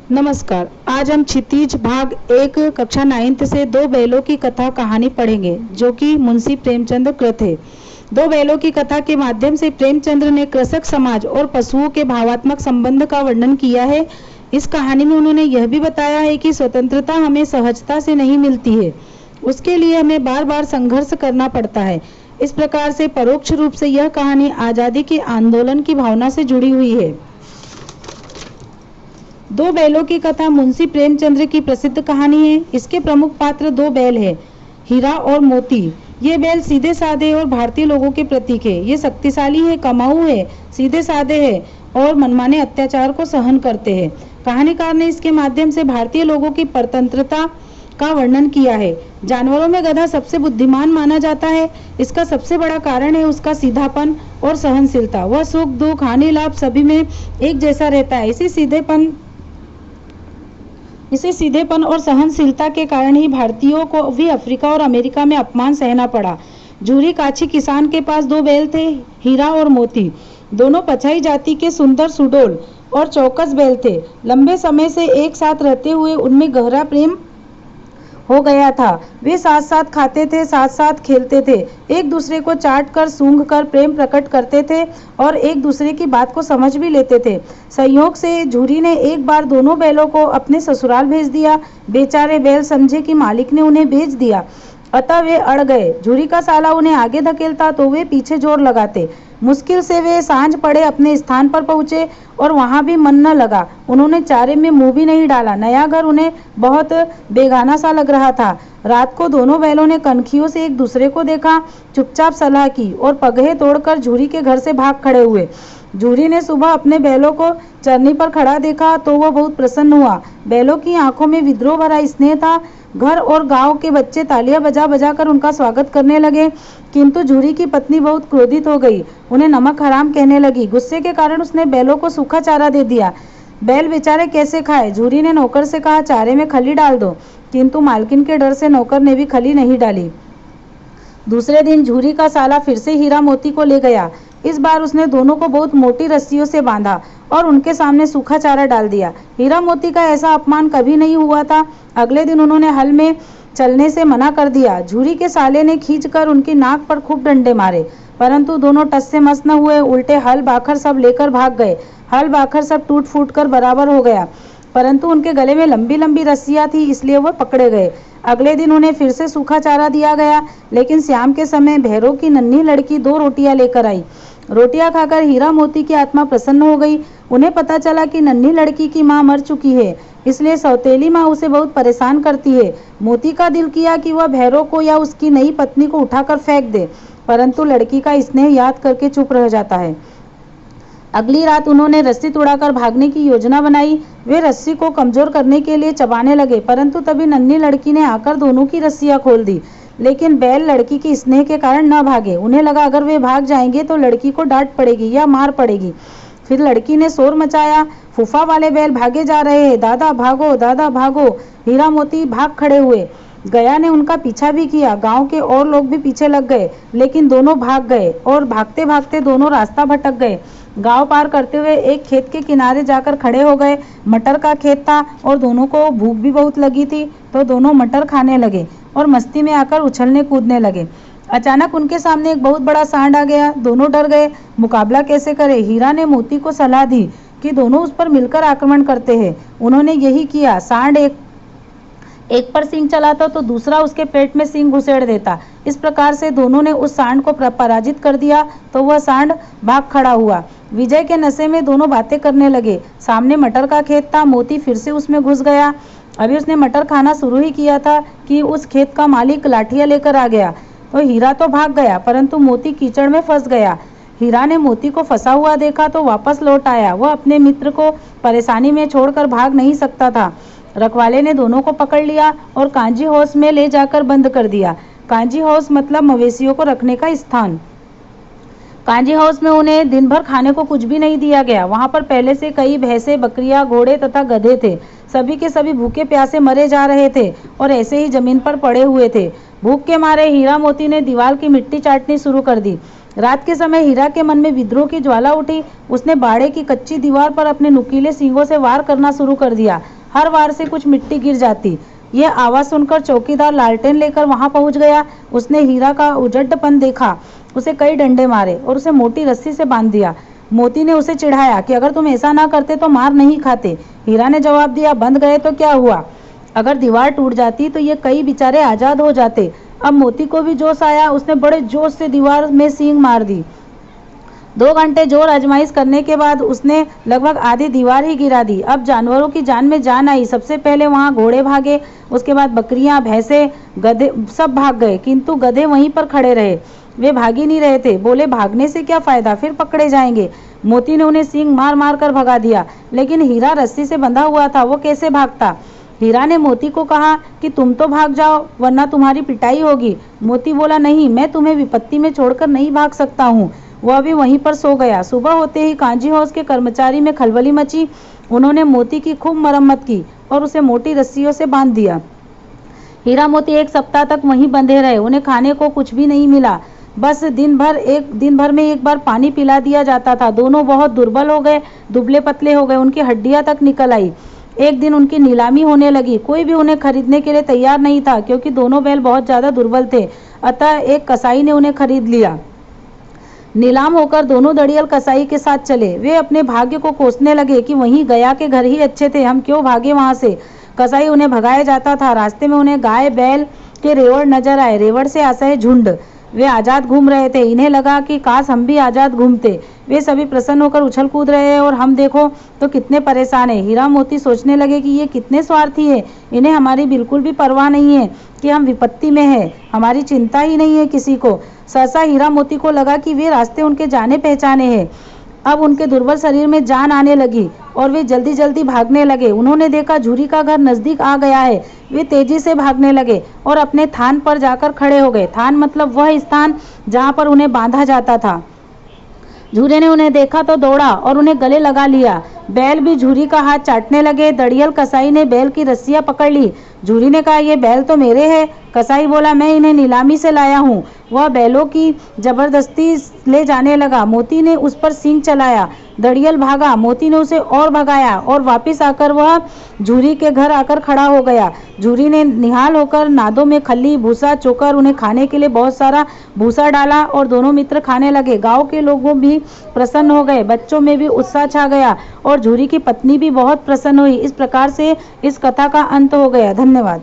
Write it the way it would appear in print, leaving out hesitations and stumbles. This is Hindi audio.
नमस्कार। आज हम क्षितिज भाग 1 कक्षा 9th से दो बैलों की कथा कहानी पढ़ेंगे, जो कि मुंशी प्रेमचंद कृत है। दो बैलों की कथा के माध्यम से प्रेमचंद्र ने कृषक समाज और पशुओं के भावात्मक संबंध का वर्णन किया है। इस कहानी में उन्होंने यह भी बताया है कि स्वतंत्रता हमें सहजता से नहीं मिलती है, उसके लिए हमें बार बार संघर्ष करना पड़ता है। इस प्रकार से परोक्ष रूप से यह कहानी आज़ादी के आंदोलन की भावना से जुड़ी हुई है। दो बैलों की कथा मुंशी प्रेमचंद्र की प्रसिद्ध कहानी है। इसके प्रमुख पात्र दो बैल हैं, हीरा और मोती। ये बैल सीधे साधे और भारतीय लोगों के प्रतीक है। ये शक्तिशाली है, कमाऊ है, सीधे साधे है और मनमाने अत्याचार को सहन करते हैं। कहानीकार ने इसके माध्यम से भारतीय लोगों की परतंत्रता का वर्णन किया है। जानवरों में गधा सबसे बुद्धिमान माना जाता है। इसका सबसे बड़ा कारण है उसका सीधापन और सहनशीलता। वह सुख दुख हानि लाभ सभी में एक जैसा रहता है। इसी सीधेपन और सहनशीलता के कारण ही भारतीयों को भी अफ्रीका और अमेरिका में अपमान सहना पड़ा। झूरी काछी किसान के पास दो बैल थे, हीरा और मोती। दोनों पछाई जाति के सुंदर सुडौल और चौकस बैल थे। लंबे समय से एक साथ रहते हुए उनमें गहरा प्रेम हो गया था। वे साथ साथ खाते थे, साथ साथ खेलते थे, एक दूसरे को चाट कर सूंघ कर प्रेम प्रकट करते थे और एक दूसरे की बात को समझ भी लेते थे। संयोग से झूरी ने एक बार दोनों बैलों को अपने ससुराल भेज दिया। बेचारे बैल समझे कि मालिक ने उन्हें भेज दिया, अतः वे अड़ गए। झूरी का साला उन्हें आगे धकेलता तो वे पीछे जोर लगाते। मुश्किल से वे सांझ पड़े अपने स्थान पर पहुंचे और वहां भी मन न लगा। उन्होंने चारे में मुंह भी नहीं डाला। नया घर उन्हें बहुत बेगाना सा लग रहा था। रात को दोनों बैलों ने कनखियों से एक दूसरे को देखा, चुपचाप सलाह की और पगहे तोड़कर झूरी के घर से भाग खड़े हुए। झूरी ने सुबह अपने बैलों को चरनी पर खड़ा देखा तो वह बहुत प्रसन्न हुआ। बैलों की आंखों में विद्रोह भरा स्नेह था। घर और गांव के बच्चे तालियां बजा बजा कर उनका स्वागत करने लगे, किंतु झूरी की पत्नी बहुत क्रोधित हो गई। उन्हें नमक हराम कहने लगी। गुस्से के कारण उसने बैलों को सूखा चारा दे दिया। बैल बेचारे कैसे खाए? झूरी ने नौकर से कहा, चारे में खली डाल दो, किंतु मालकिन के डर से नौकर ने भी खली नहीं डाली। दूसरे दिन झूरी का साला फिर से हीरा मोती को ले गया। इस बार उसने दोनों को बहुत मोटी रस्सियों से बांधा और उनके सामने सूखा चारा डाल दिया। हीरा मोती का ऐसा अपमान कभी नहीं हुआ था। अगले दिन उन्होंने हल में चलने से मना कर दिया। झूरी के साले ने खींचकर उनकी नाक पर खूब डंडे मारे, परंतु दोनों टस से मस न हुए। उल्टे हल बाखर सब लेकर भाग गए। हल बाखर सब टूट फूट कर बराबर हो गया, परंतु उनके गले में लंबी लंबी रस्सियां थी, इसलिए वह पकड़े गए। अगले दिन उन्हें फिर से सूखा चारा दिया गया, लेकिन शाम के समय भैरों की नन्ही लड़की 2 रोटियां लेकर आई। रोटियां खाकर हीरा मोती की आत्मा प्रसन्न हो गई। उन्हें पता चला कि नन्ही लड़की की मां मर चुकी है, इसलिए सौतेली मां उसे बहुत परेशान करती है। मोती का दिल किया कि वह भैरों को या उसकी नई पत्नी को उठाकर फेंक दे, परंतु लड़की का स्नेह याद करके चुप रह जाता है। अगली रात उन्होंने रस्सी तोड़ाकर भागने की योजना बनाई। वे रस्सी को कमजोर करने के लिए चबाने लगे, परंतु तभी नन्ही लड़की ने आकर दोनों की रस्सियां खोल दी। लेकिन बैल लड़की की स्नेह के कारण न भागे। उन्हें लगा अगर वे भाग जाएंगे तो लड़की को डांट पड़ेगी या मार पड़ेगी। फिर लड़की ने शोर मचाया, फूफा वाले बैल भागे जा रहे हैं, दादा भागो, दादा भागो। हीरा मोती भाग खड़े हुए। गया ने उनका पीछा भी किया। गांव के और लोग भी पीछे लग गए, लेकिन दोनों भाग गए और भागते भागते दोनों रास्ता भटक गए। गांव पार करते हुए एक खेत के किनारे जाकर खड़े हो गए। मटर का खेत था और दोनों को भूख भी बहुत लगी थी, तो दोनों मटर खाने लगे और मस्ती में आकर उछलने कूदने लगे। अचानक उनके सामने एक बहुत बड़ा सांड आ गया। दोनों डर गए। मुकाबला कैसे करें? हीरा ने मोती को सलाह दी कि दोनों उस पर मिलकर आक्रमण करते हैं। उन्होंने यही किया। सांड एक पर सींग चलाता तो दूसरा उसके पेट में सींग घुसेड़ देता। इस प्रकार से दोनों ने उस सांड को पराजित कर दिया तो वह सांड भाग खड़ा हुआ। विजय के नशे में दोनों बातें करने लगे। सामने मटर का खेत था। मोती फिर से उसमें घुस गया। अभी उसने मटर खाना शुरू ही किया था कि उस खेत का मालिक लाठियां लेकर आ गया। तो हीरा तो भाग गया, परंतु मोती कीचड़ में फंस गया। हीरा ने मोती को फंसा हुआ देखा तो वापस लौट आया। वह अपने मित्र को परेशानी में छोड़कर भाग नहीं सकता था। रखवाले ने दोनों को पकड़ लिया और कांजी हाउस में ले जाकर बंद कर दिया। कांजी हाउस मतलब मवेशियों को रखने का स्थान। कांजी हाउस में उन्हें दिन भर खाने को कुछ भी नहीं दिया गया। वहां पर पहले से कई भैंसे, बकरियां, घोड़े तथा गधे थे। सभी के सभी भूखे प्यासे मरे जा रहे थे और ऐसे ही जमीन पर पड़े हुए थे। भूख के मारे हीरा मोती ने दीवार की मिट्टी चाटनी शुरू कर दी। रात के समय हीरा के मन में विद्रोह की ज्वाला उठी। उसने बाड़े की कच्ची दीवार पर अपने नुकीले सींगों से वार करना शुरू कर दिया। हर बार से कुछ मिट्टी गिर जाती। यह आवाज़ सुनकर चौकीदार लालटेन लेकर वहां पहुंच गया। उसने हीरा का उजड्डपन देखा, उसे कई डंडे मारे और उसे मोटी रस्सी से बांध दिया। मोती ने उसे चिढ़ाया कि अगर तुम ऐसा ना करते तो मार नहीं खाते। हीरा ने जवाब दिया, बंध गए तो क्या हुआ, अगर दीवार टूट जाती तो ये कई बेचारे आजाद हो जाते। अब मोती को भी जोश आया, उसने बड़े जोश से दीवार में सींग मार दी। 2 घंटे जोर आजमाइश करने के बाद उसने लगभग आधी दीवार ही गिरा दी। अब जानवरों की जान में जान आई। सबसे पहले वहां घोड़े भागे, उसके बाद बकरियां, भैंसे, गधे सब भाग गए, किंतु गधे वहीं पर खड़े रहे। वे भाग ही नहीं रहे थे। बोले, भागने से क्या फायदा, फिर पकड़े जाएंगे। मोती ने उन्हें सींग मार मार कर भगा दिया, लेकिन हीरा रस्सी से बंधा हुआ था, वो कैसे भागता। हीरा ने मोती को कहा कि तुम तो भाग जाओ वरना तुम्हारी पिटाई होगी। मोती बोला, नहीं, मैं तुम्हें विपत्ति में छोड़कर नहीं भाग सकता हूँ। वह भी वहीं पर सो गया। सुबह होते ही कांजी हाउस के कर्मचारी में खलबली मची। उन्होंने मोती की खूब मरम्मत की और उसे मोटी रस्सियों से बांध दिया। हीरा मोती 1 सप्ताह तक वहीं बंधे रहे। उन्हें खाने को कुछ भी नहीं मिला, बस दिन भर में एक बार पानी पिला दिया जाता था। दोनों बहुत दुर्बल हो गए, दुबले पतले हो गए, उनकी हड्डियां तक निकल आई। एक दिन उनकी नीलामी होने लगी। कोई भी उन्हें खरीदने के लिए तैयार नहीं था, क्योंकि दोनों बैल बहुत ज्यादा दुर्बल थे। अतः एक कसाई ने उन्हें खरीद लिया। नीलाम होकर दोनों दड़ियल कसाई के साथ चले। वे अपने भाग्य को कोसने लगे कि वहीं गया के घर ही अच्छे थे, हम क्यों भागे वहां से। कसाई उन्हें भगाया जाता था। रास्ते में उन्हें गाय बैल के रेवड़ नजर आए। रेवड़ से असह्य झुंड। वे आजाद घूम रहे थे। इन्हें लगा कि काश हम भी आजाद घूमते। वे सभी प्रसन्न होकर उछल कूद रहे हैं और हम देखो तो कितने परेशान हैं। हीरा मोती सोचने लगे कि ये कितने स्वार्थी है, इन्हें हमारी बिल्कुल भी परवाह नहीं है कि हम विपत्ति में हैं, हमारी चिंता ही नहीं है किसी को। सहसा हीरा मोती को लगा कि वे रास्ते उनके जाने पहचाने हैं। अब उनके दुर्बल शरीर में जान आने लगी और वे जल्दी जल्दी भागने लगे। उन्होंने देखा झूरी का घर नजदीक आ गया है। वे तेजी से भागने लगे और अपने थान पर जाकर खड़े हो गए। थान मतलब वह स्थान जहां पर उन्हें बांधा जाता था। झूरे ने उन्हें देखा तो दौड़ा और उन्हें गले लगा लिया। बैल भी झूरी का हाथ चाटने लगे। दड़ियल कसाई ने बैल की रस्सियां पकड़ ली। झूरी ने कहा, ये बैल तो मेरे हैं। कसाई बोला, मैं इन्हें नीलामी से लाया हूँ। वह बैलों की जबरदस्ती ले जाने लगा। मोती ने उस पर सींग चलाया। दड़ियल भागा। मोती ने उसे और भगाया और वापिस आकर वह झूरी के घर आकर खड़ा हो गया। झूरी ने निहाल होकर नादों में खल्ली भूसा चोकर उन्हें खाने के लिए बहुत सारा भूसा डाला और दोनों मित्र खाने लगे। गांव के लोगों भी प्रसन्न हो गए, बच्चों में भी उत्साह छा गया और झूरी की पत्नी भी बहुत प्रसन्न हुई। इस प्रकार से इस कथा का अंत हो गया। धन्यवाद।